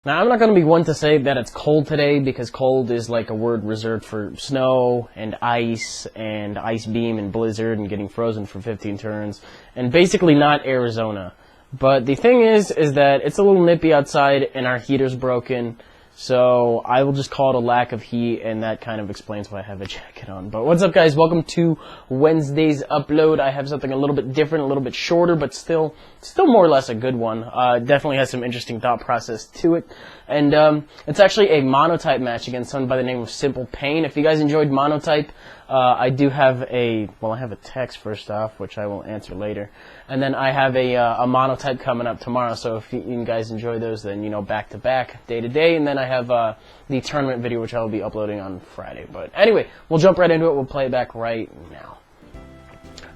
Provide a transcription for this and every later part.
Now, I'm not going to be one to say that it's cold today, because cold is like a word reserved for snow and ice beam and blizzard and getting frozen for 15 turns, and basically not Arizona. But the thing is that it's a little nippy outside and our heater's broken, so I will just call it a lack of heat, and that kind of explains why I have a jacket on. But what's up, guys? Welcome to Wednesday's upload. I have something a little bit different, a little bit shorter, but still more or less a good one. Definitely has some interesting thought process to it. And it's actually a monotype match against someone by the name of Simplepain. If you guys enjoyed monotype, I do have I have a text first off, which I will answer later. And then I have a monotype coming up tomorrow, so if you guys enjoy those, then, you know, back to back, day to day. And then I have the tournament video, which I will be uploading on Friday. But anyway, we'll jump right into it. We'll play it back right now.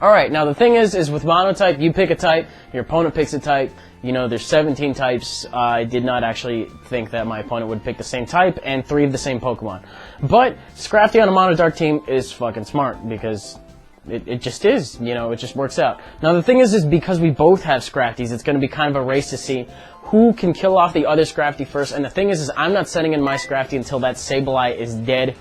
Alright, now the thing is with monotype, you pick a type, your opponent picks a type. You know, there's 17 types. I did not actually think that my opponent would pick the same type and 3 of the same Pokemon. But Scrafty on a Mono Dark team is fucking smart, because it just is, you know, it just works out. Now the thing is because we both have Scrafties, it's going to be kind of a race to see who can kill off the other Scrafty first. And the thing is I'm not sending in my Scrafty until that Sableye is dead,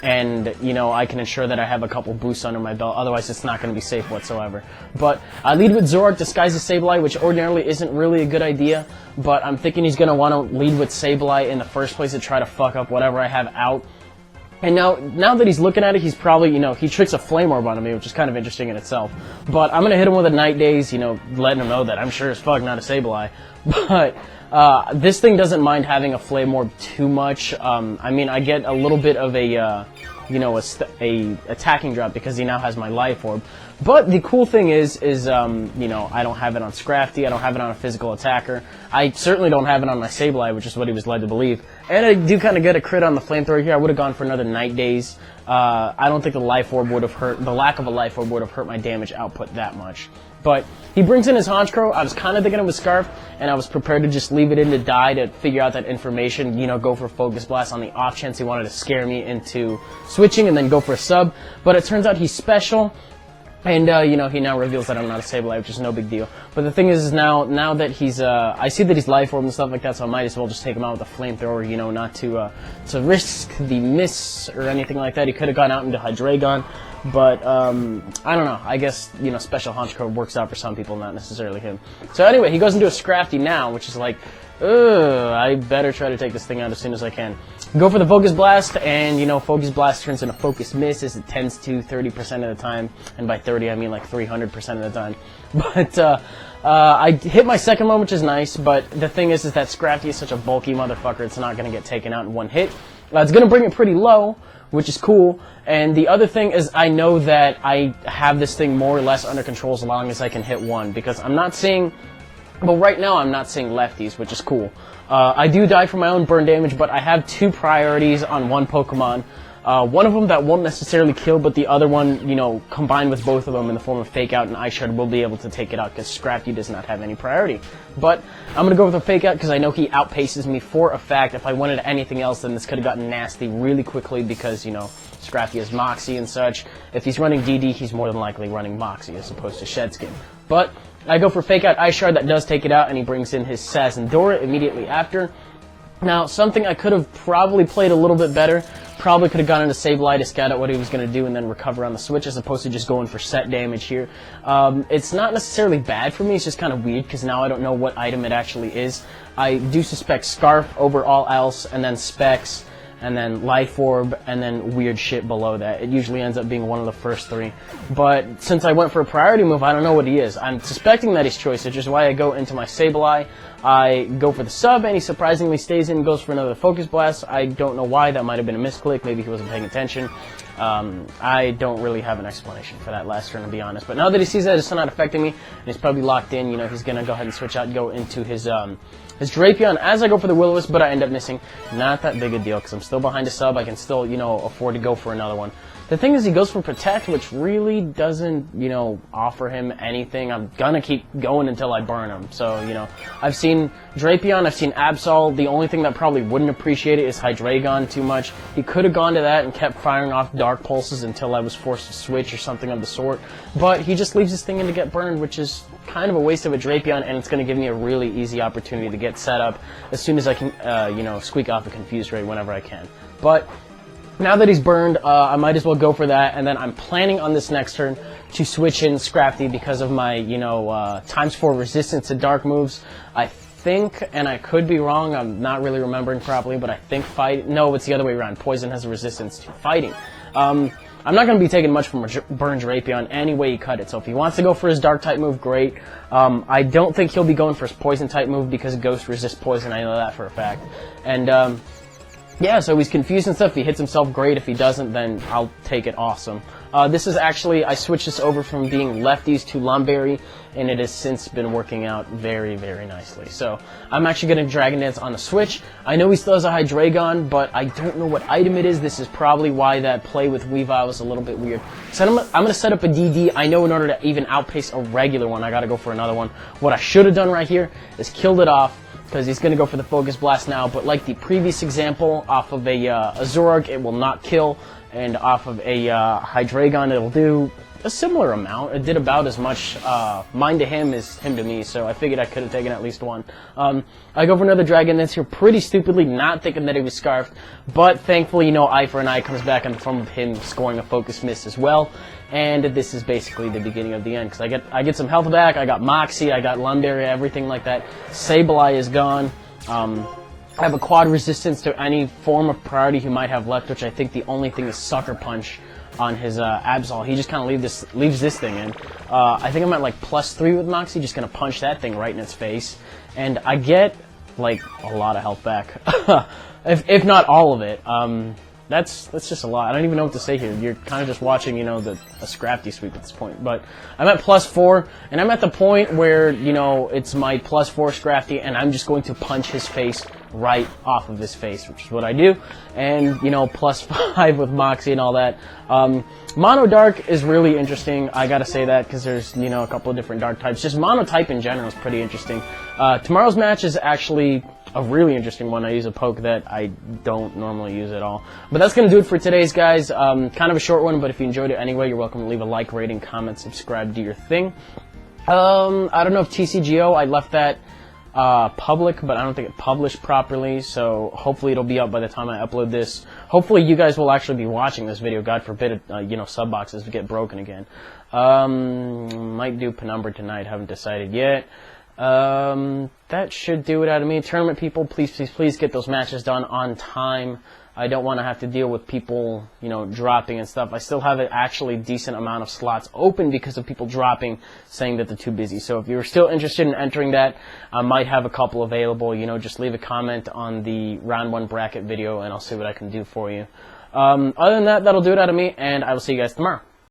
and, you know, I can ensure that I have a couple boosts under my belt. Otherwise, it's not going to be safe whatsoever. But I lead with Zoroark disguised as Sableye, which ordinarily isn't really a good idea. But I'm thinking he's going to want to lead with Sableye in the first place to try to fuck up whatever I have out. And now that he's looking at it, he's probably, you know, he tricks a Flame Orb onto me, which is kind of interesting in itself. But I'm going to hit him with a Night Daze, you know, letting him know that I'm sure as fuck not a Sableye. But this thing doesn't mind having a Flame Orb too much. I mean, I get a little bit of a, you know, a attacking drop because he now has my Life Orb. But the cool thing is, you know, I don't have it on Scrafty, I don't have it on a physical attacker. I certainly don't have it on my Sableye, which is what he was led to believe. And I do kind of get a crit on the Flamethrower here. I would have gone for another Night Daze. I don't think the Life Orb would have hurt, the lack of a Life Orb would have hurt my damage output that much. But he brings in his Honchkrow. I was kind of thinking of a Scarf, and I was prepared to just leave it in to die to figure out that information, you know, go for Focus Blast on the off chance he wanted to scare me into switching and then go for a sub. But it turns out he's special. And, you know, he now reveals that I'm not a Sableye, which is no big deal. But the thing is now that he's, I see that he's Life Orb and stuff like that, so I might as well just take him out with a Flamethrower, you know, not to risk the miss or anything like that. He could have gone out into Hydreigon, but, I don't know. I guess, you know, Special Honchkrow works out for some people, not necessarily him. So anyway, he goes into a Scrafty now, which is like, I better try to take this thing out as soon as I can. Go for the Focus Blast, and, you know, Focus Blast turns into Focus Miss, as it tends to 30% of the time, and by 30 I mean like 300% of the time. But, I hit my second one, which is nice, but the thing is that Scrafty is such a bulky motherfucker, it's not going to get taken out in one hit. It's going to bring it pretty low, which is cool, and the other thing is I know that I have this thing more or less under control as long as I can hit one, because I'm not seeing... Well, right now I'm not seeing lefties, which is cool. I do die from my own burn damage, but I have 2 priorities on one Pokemon. One of them that won't necessarily kill, but the other one, you know, combined with both of them in the form of Fake Out and Ice Shard, will be able to take it out, because Scrafty does not have any priority. But I'm going to go with a Fake Out, because I know he outpaces me for a fact. If I wanted anything else, then this could have gotten nasty really quickly, because, you know, Scrafty is Moxie and such. If he's running DD, he's more than likely running Moxie as opposed to Shedskin. But I go for Fake Out Ice Shard, that does take it out, and he brings in his Sazendora immediately after. Now, something I could have probably played a little bit better, probably could have gone into Sableye to scout out what he was going to do and then recover on the switch, as opposed to just going for set damage here. It's not necessarily bad for me, it's just kind of weird, because now I don't know what item it actually is. I do suspect Scarf over all else, and then Specs, and then Life Orb, and then weird shit below that. It usually ends up being one of the first 3. But since I went for a priority move, I don't know what he is. I'm suspecting that he's Choice, which is why I go into my Sableye. I go for the sub, and he surprisingly stays in and goes for another Focus Blast. I don't know why. That might have been a misclick. Maybe he wasn't paying attention. I don't really have an explanation for that last turn, to be honest. But now that he sees that it's not affecting me, and he's probably locked in, you know, he's going to go ahead and switch out and go into his Drapion as I go for the Will-O-Wisp, but I end up missing. Not that big a deal, because I'm still behind a sub. I can still, you know, afford to go for another one. The thing is, he goes for Protect, which really doesn't, you know, offer him anything. I'm gonna keep going until I burn him. So, you know, I've seen seen Drapion, I've seen Absol. The only thing that probably wouldn't appreciate it is Hydreigon too much. He could have gone to that and kept firing off Dark Pulses until I was forced to switch or something of the sort. But he just leaves this thing in to get burned, which is kind of a waste of a Drapion, and it's going to give me a really easy opportunity to get set up as soon as I can, you know, squeak off a Confuse Ray whenever I can. But now that he's burned, I might as well go for that, and then I'm planning on this next turn to switch in Scrafty because of my, you know, ×4 resistance to dark moves. I think, and I could be wrong, I'm not really remembering properly, but I think no, it's the other way around. Poison has a resistance to fighting. I'm not going to be taking much from a Burn Drapion any way you cut it, so if he wants to go for his Dark-type move, great. I don't think he'll be going for his Poison-type move because Ghost resists Poison, I know that for a fact. And, yeah, so he's confused and stuff. If he hits himself, great. If he doesn't, then I'll take it awesome. This is actually, I switched this over from being lefties to Lomberry, and it has since been working out very, very nicely. So I'm actually going to Dragon Dance on the switch. I know he still has a Hydreigon, but I don't know what item it is. This is probably why that play with Weavile was a little bit weird. So I'm going to set up a DD. I know in order to even outpace a regular one, I got to go for another one. What I should have done right here is killed it off, because he's going to go for the Focus Blast now, but like the previous example, off of a Zoroark, it will not kill, and off of a Hydreigon, it'll do a similar amount. It did about as much mine to him as him to me, so I figured I could have taken at least one. I go for another Dragon Dance here, pretty stupidly, not thinking that he was Scarfed, but thankfully, you know, Eye for an Eye comes back in the form of him scoring a Focus Miss as well. And this is basically the beginning of the end, because I get some health back, I got Moxie, I got Lomberry, everything like that. Sableye is gone. I have a quad resistance to any form of priority he might have left, which I think the only thing is Sucker Punch on his Absol. He just kind of leaves this thing in. I think I'm at like +3 with Moxie, just going to punch that thing right in its face. And I get like a lot of health back, if not all of it. That's just a lot. I don't even know what to say here. You're kind of just watching, you know, a Scrafty sweep at this point. But I'm at +4, and I'm at the point where, you know, it's my +4 Scrafty, and I'm just going to punch his face right off of his face, which is what I do. And, you know, +5 with Moxie and all that. Mono Dark is really interesting. I gotta say that because there's, you know, a couple of different dark types. Just Mono type in general is pretty interesting. Tomorrow's match is actually a really interesting one. I use a poke that I don't normally use at all. But that's going to do it for today's, guys. Kind of a short one, but if you enjoyed it anyway, you're welcome to leave a like, rating, comment, subscribe, do your thing. I don't know if TCGO, I left that public, but I don't think it published properly, so hopefully it'll be up by the time I upload this. Hopefully you guys will actually be watching this video. God forbid, you know, sub boxes get broken again. Might do Penumbra tonight, haven't decided yet. That should do it out of me. Tournament people, please, please, please get those matches done on time. I don't want to have to deal with people, you know, dropping and stuff. I still have an actually decent amount of slots open because of people dropping, saying that they're too busy. So if you're still interested in entering that, I might have a couple available. You know, just leave a comment on the round 1 bracket video and I'll see what I can do for you. Other than that, that'll do it out of me, and I will see you guys tomorrow.